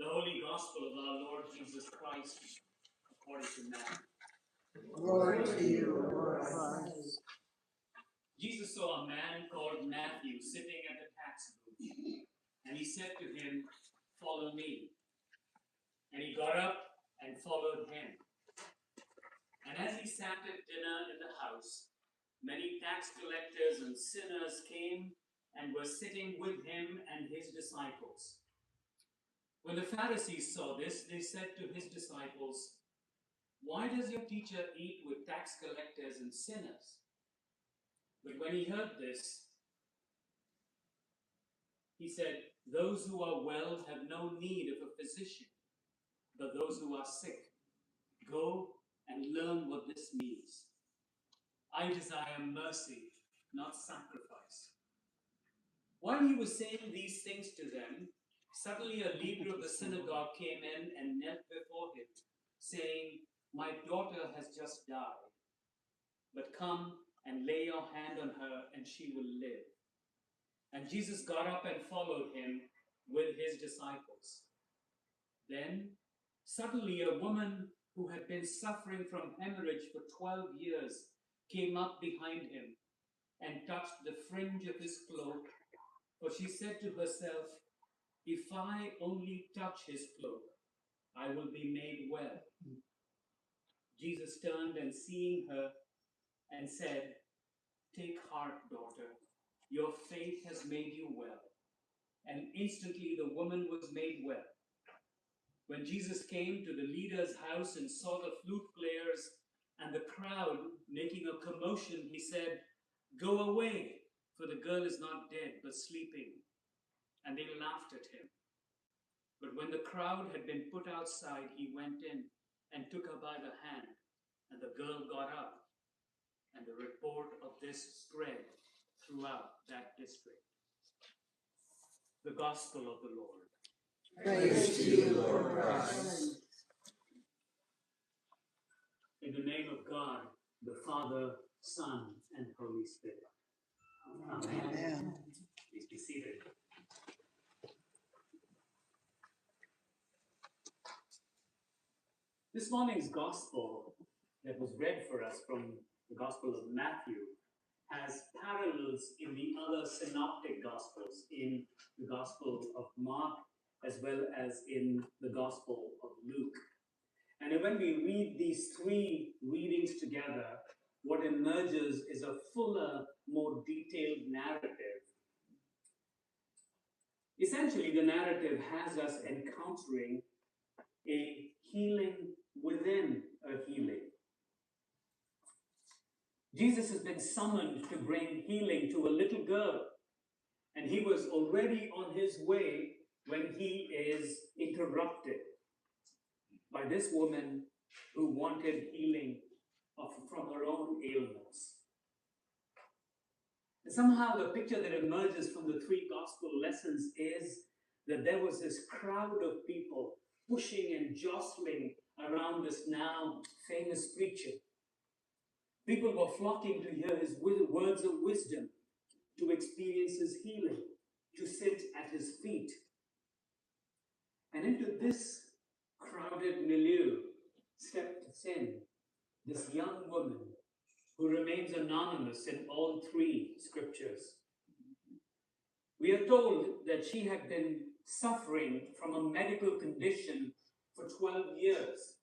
The Holy Gospel of our Lord Jesus Christ, according to Matthew. Glory to you, Lord Christ. Jesus saw a man called Matthew sitting at the tax booth, and he said to him, "Follow me." And he got up and followed him. And as he sat at dinner in the house, many tax collectors and sinners came and were sitting with him and his disciples. When the Pharisees saw this, they said to his disciples, "Why does your teacher eat with tax collectors and sinners?" But when he heard this, he said, "Those who are well have no need of a physician, but those who are sick. Go and learn what this means. I desire mercy, not sacrifice." While he was saying these things to them, suddenly a leader of the synagogue came in and knelt before him, saying, "My daughter has just died, but come and lay your hand on her and she will live." And Jesus got up and followed him with his disciples. Then, suddenly a woman who had been suffering from hemorrhage for 12 years came up behind him and touched the fringe of his cloak, for she said to herself, "If I only touch his cloak, I will be made well." Jesus turned and seeing her and said, "Take heart, daughter, your faith has made you well." And instantly the woman was made well. When Jesus came to the leader's house and saw the flute players and the crowd making a commotion, he said, "Go away, for the girl is not dead, but sleeping." And they laughed at him. But when the crowd had been put outside, he went in and took her by the hand, and the girl got up. And the report of this spread throughout that district. The Gospel of the Lord. Praise to you, Lord Christ. In the name of God, the Father, Son, and Holy Spirit. Amen. Amen. Please be seated. This morning's Gospel that was read for us from the Gospel of Matthew has parallels in the other synoptic Gospels, in the Gospel of Mark, as well as in the Gospel of Luke. And when we read these three readings together, what emerges is a fuller, more detailed narrative. Essentially, the narrative has us encountering a healing within a healing. Jesus has been summoned to bring healing to a little girl, and he was already on his way when he is interrupted by this woman who wanted healing from her own ailments. And somehow the picture that emerges from the three gospel lessons is that there was this crowd of people pushing and jostling around this now famous preacher. People were flocking to hear his words of wisdom, to experience his healing, to sit at his feet. And into this crowded milieu steps in this young woman who remains anonymous in all three scriptures. We are told that she had been suffering from a medical condition for 12 years.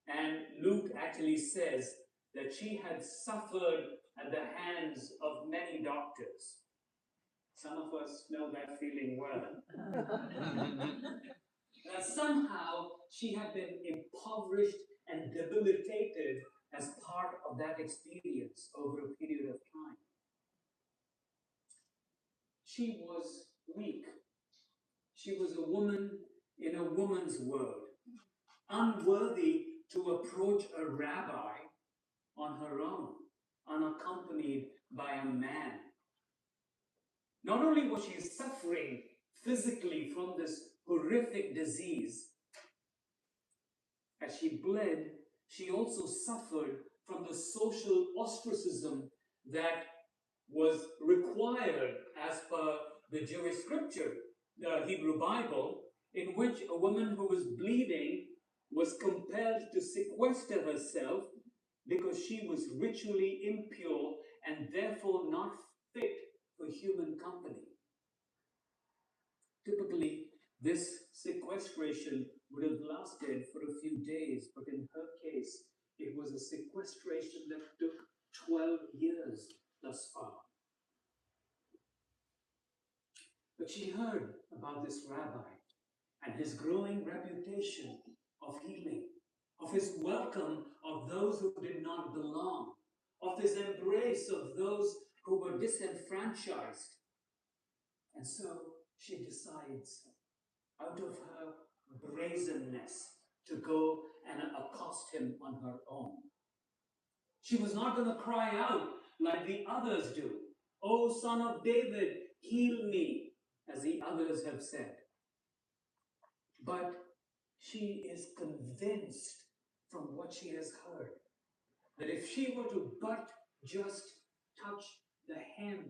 And Luke actually says that she had suffered at the hands of many doctors. Some of us know that feeling well. That somehow she had been impoverished and debilitated as part of that experience over a period of time. She was weak. She was a woman in a woman's world, unworthy to approach a rabbi on her own, unaccompanied by a man. Not only was she suffering physically from this horrific disease, as she bled, she also suffered from the social ostracism that was required as per the Jewish scripture, the Hebrew Bible, in which a woman who was bleeding was compelled to sequester herself because she was ritually impure and therefore not fit for human company. Typically, this sequestration would have lasted for a few days, but in her case, it was a sequestration that took 12 years thus far. But she heard about this rabbi and his growing reputation of healing, of his welcome of those who did not belong, of his embrace of those who were disenfranchised. And so she decides, out of her brazenness, to go and accost him on her own. She was not going to cry out like the others do. "O Son of David, heal me," as the others have said. But she is convinced from what she has heard that if she were to but just touch the hem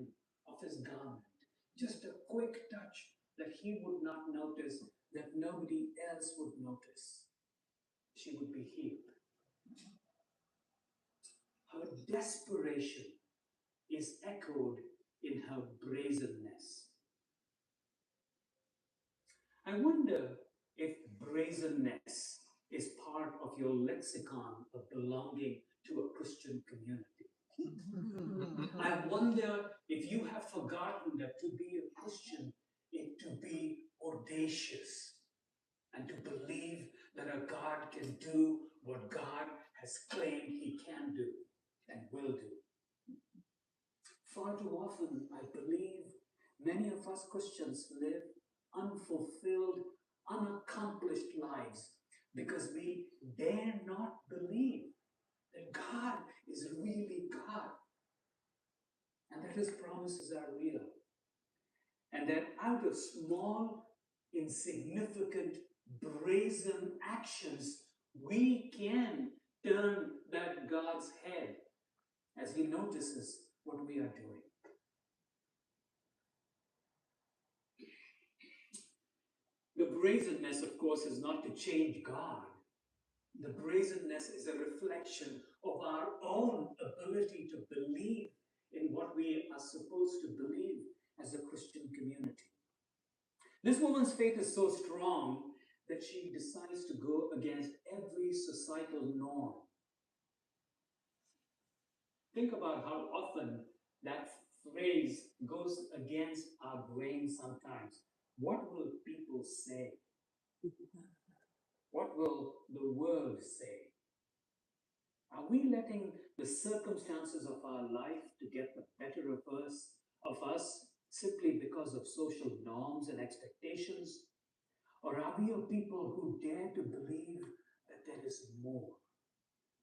of his garment, just a quick touch, that he would not notice, that nobody else would notice, she would be healed. Her desperation is echoed in her brazenness. I wonder if brazenness is part of your lexicon of belonging to a Christian community. I wonder if you have forgotten that to be a Christian is to be audacious and to believe that a God can do what God has claimed he can do and will do. Far too often, I believe, many of us Christians live unfulfilled, unaccomplished lives because we dare not believe that God is really God and that his promises are real. And that out of small, insignificant, brazen actions, we can turn that God's head as he notices what we are doing. The brazenness, of course, is not to change God. The brazenness is a reflection of our own ability to believe in what we are supposed to believe as a Christian community. This woman's faith is so strong that she decides to go against every societal norm. Think about how often that phrase goes against our brain sometimes. What will people say? What will the world say? Are we letting the circumstances of our life to get the better of us simply because of social norms and expectations? Or are we a people who dare to believe that there is more?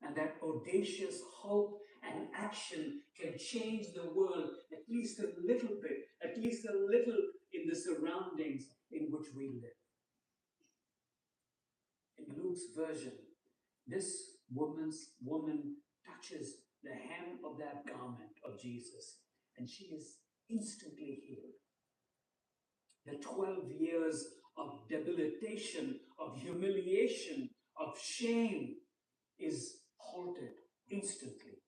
And that audacious hope and action can change the world at least a little bit, at least a little in the surroundings in which we live. In Luke's version, this woman touches the hem of that garment of Jesus, and she is instantly healed. The 12 years of debilitation, of humiliation, of shame is halted instantly.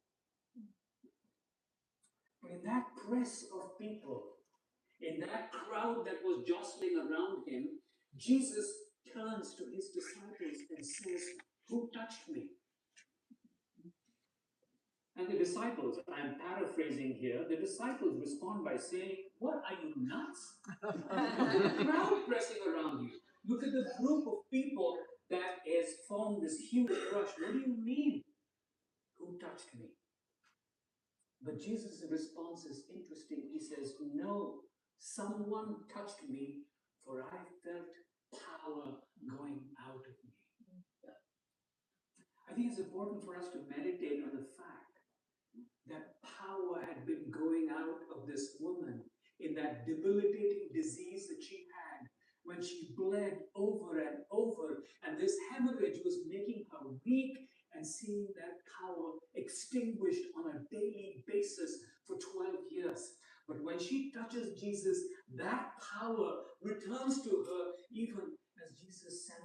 But in that press of people, in that crowd that was jostling around him, Jesus turns to his disciples and says, "Who touched me?" And the disciples, I'm paraphrasing here, the disciples respond by saying, "What, are you nuts? Look at the crowd pressing around you. Look at the group of people that has formed this huge rush. What do you mean? Who touched me?" But Jesus' response is interesting. He says, "No, someone touched me, for I felt power going out of me." I think it's important for us to meditate on the fact that power had been going out of this woman in that debilitating disease that she had when she bled over and over, and this hemorrhage was making her weak, and seeing that power extinguished on a daily basis for 12 years. But when she touches Jesus, that power returns to her, even as Jesus sends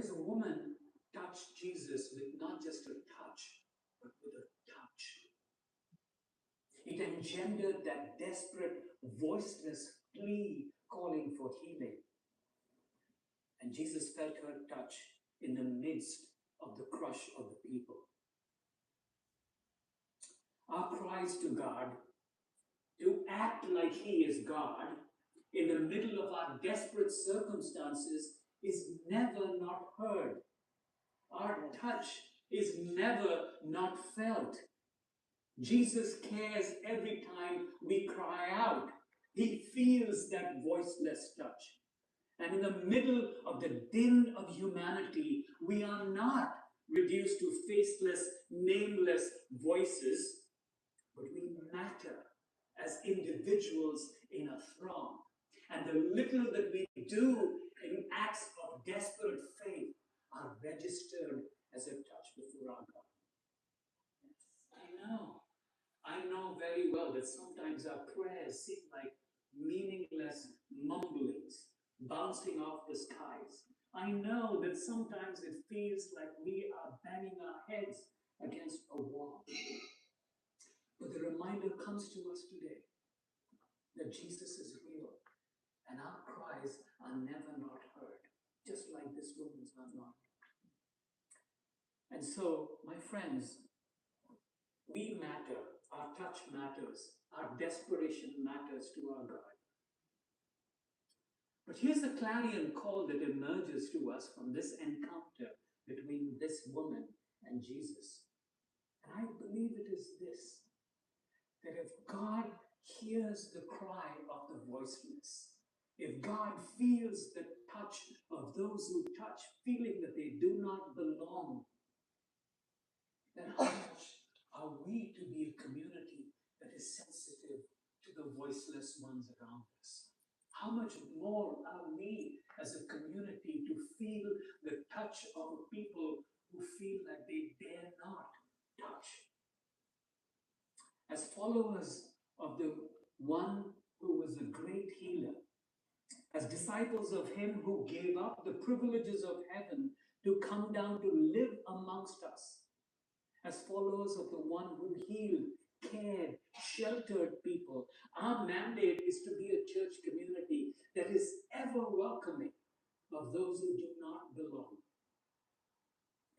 Because a woman touched Jesus with not just a touch, but with a touch. It engendered that desperate, voiceless plea calling for healing. And Jesus felt her touch in the midst of the crush of the people. Our cries to God, to act like He is God, in the middle of our desperate circumstances, is never not heard. Our touch is never not felt. Jesus cares every time we cry out. He feels that voiceless touch. And in the middle of the din of humanity, we are not reduced to faceless, nameless voices, but we matter as individuals in a throng. And the little that we do in acts of desperate faith are registered as a touch before our God. I know very well that sometimes our prayers seem like meaningless mumblings bouncing off the skies. I know that sometimes it feels like we are banging our heads against a wall. But the reminder comes to us today that Jesus is real and our cries are never not heard, just like this woman's are not. And so, my friends, we matter, our touch matters, our desperation matters to our God. But here's the clarion call that emerges to us from this encounter between this woman and Jesus. And I believe it is this, that if God hears the cry of the voiceless, if God feels the touch of those who touch, feeling that they do not belong, then how much are we to be a community that is sensitive to the voiceless ones around us? How much more are we as a community to feel the touch of people who feel like they dare not touch? As followers of the one who was a great healer, as disciples of him who gave up the privileges of heaven to come down to live amongst us, as followers of the one who healed, cared, sheltered people, our mandate is to be a church community that is ever welcoming of those who do not belong,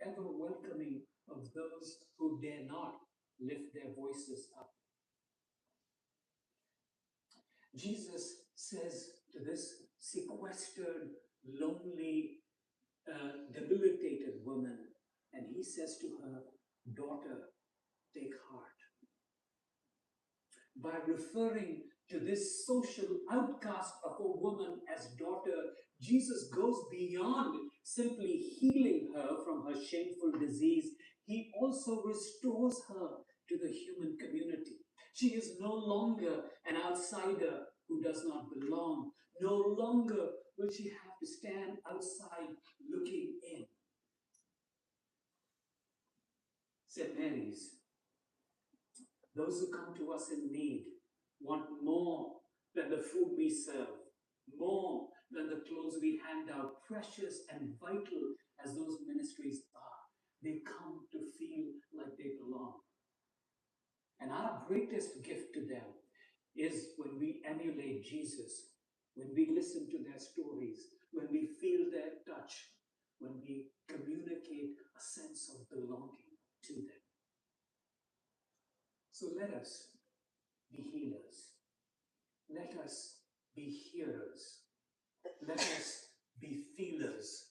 ever welcoming of those who dare not lift their voices up. Jesus says to this sequestered, lonely, debilitated woman, and he says to her, "Daughter, take heart." By referring to this social outcast of a woman as daughter, Jesus goes beyond simply healing her from her shameful disease. He also restores her to the human community. She is no longer an outsider who does not belong. No longer will she have to stand outside looking in. St. Mary's, those who come to us in need want more than the food we serve, more than the clothes we hand out, precious and vital as those ministries are. They come to feel like they belong. And our greatest gift to them is when we emulate Jesus, when we listen to their stories, when we feel their touch, when we communicate a sense of belonging to them. So let us be healers. Let us be hearers. Let us be feelers